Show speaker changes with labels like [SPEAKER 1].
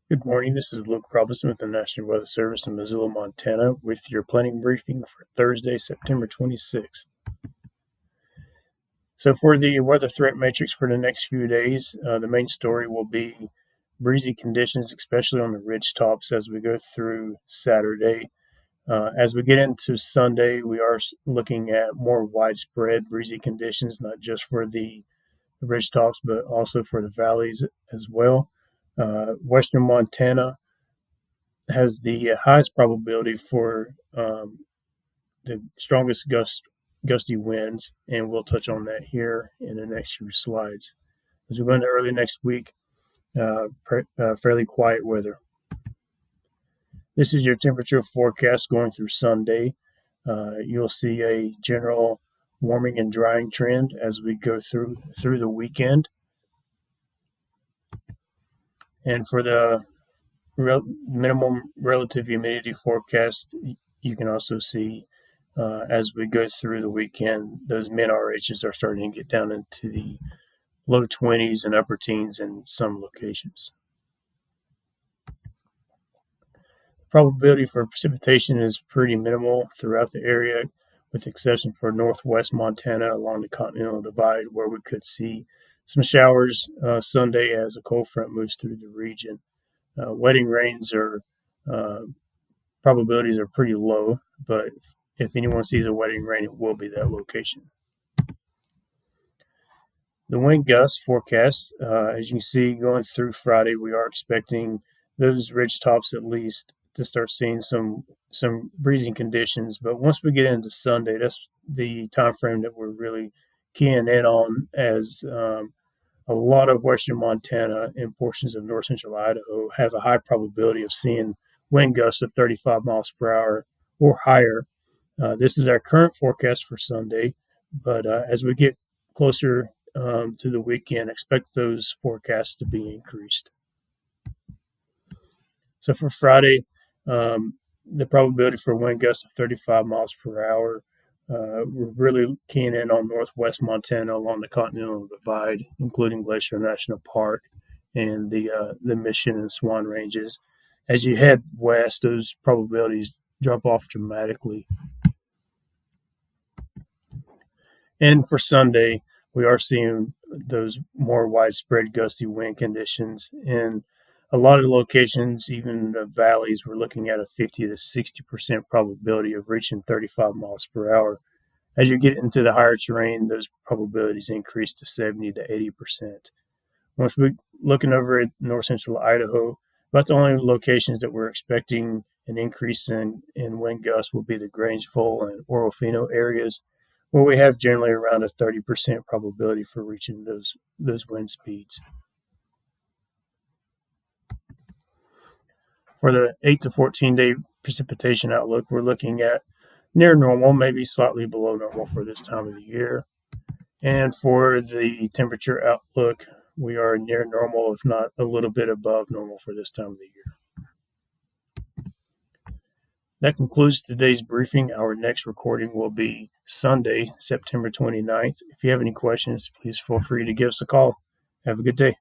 [SPEAKER 1] Good morning. This is Luke Robinson with the National Weather Service in Missoula, Montana, with your planning briefing for Thursday, September 26th. So, for the weather threat matrix for the next few days, the main story will be breezy conditions, especially on the ridge tops as we go through Saturday. As we get into Sunday, we are looking at more widespread breezy conditions, not just for the ridge tops, but also for the valleys as well. Western Montana has the highest probability for the strongest gusty winds, and we'll touch on that here in the next few slides. As we go into early next week, fairly quiet weather. This is your temperature forecast going through Sunday. You'll see a general warming and drying trend as we go through the weekend. And for the minimum relative humidity forecast, you can also see as we go through the weekend, those min RHs are starting to get down into the low 20s and upper teens in some locations. Probability for precipitation is pretty minimal throughout the area, with the exception for northwest Montana along the Continental Divide, where we could see some showers Sunday as a cold front moves through the region. Wetting rains probabilities are pretty low, but if anyone sees a wetting rain, it will be that location. The wind gust forecast, as you can see, going through Friday, we are expecting those ridge tops at least to start seeing some breezing conditions. But once we get into Sunday, that's the time frame that we're really keying in on, as a lot of western Montana and portions of north central Idaho have a high probability of seeing wind gusts of 35 miles per hour or higher. This is our current forecast for Sunday, but as we get closer to the weekend, expect those forecasts to be increased. So for Friday, the probability for wind gusts of 35 miles per hour, we're really keying in on northwest Montana along the Continental Divide, including Glacier National Park and the Mission and Swan Ranges. As you head west, those probabilities drop off dramatically. And for Sunday, we are seeing those more widespread gusty wind conditions. In a lot of locations, even the valleys, we're looking at a 50 to 60% probability of reaching 35 miles per hour. As you get into the higher terrain, those probabilities increase to 70 to 80%. Once we're looking over at north central Idaho, about the only locations that we're expecting an increase in wind gusts will be the Grangeville and Orofino areas, where we have generally around a 30% probability for reaching those wind speeds. For the 8 to 14 day precipitation outlook, we're looking at near normal, maybe slightly below normal for this time of the year. And for the temperature outlook, we are near normal, if not a little bit above normal for this time of the year. That concludes today's briefing. Our next recording will be Sunday, September 29th. If you have any questions, please feel free to give us a call. Have a good day.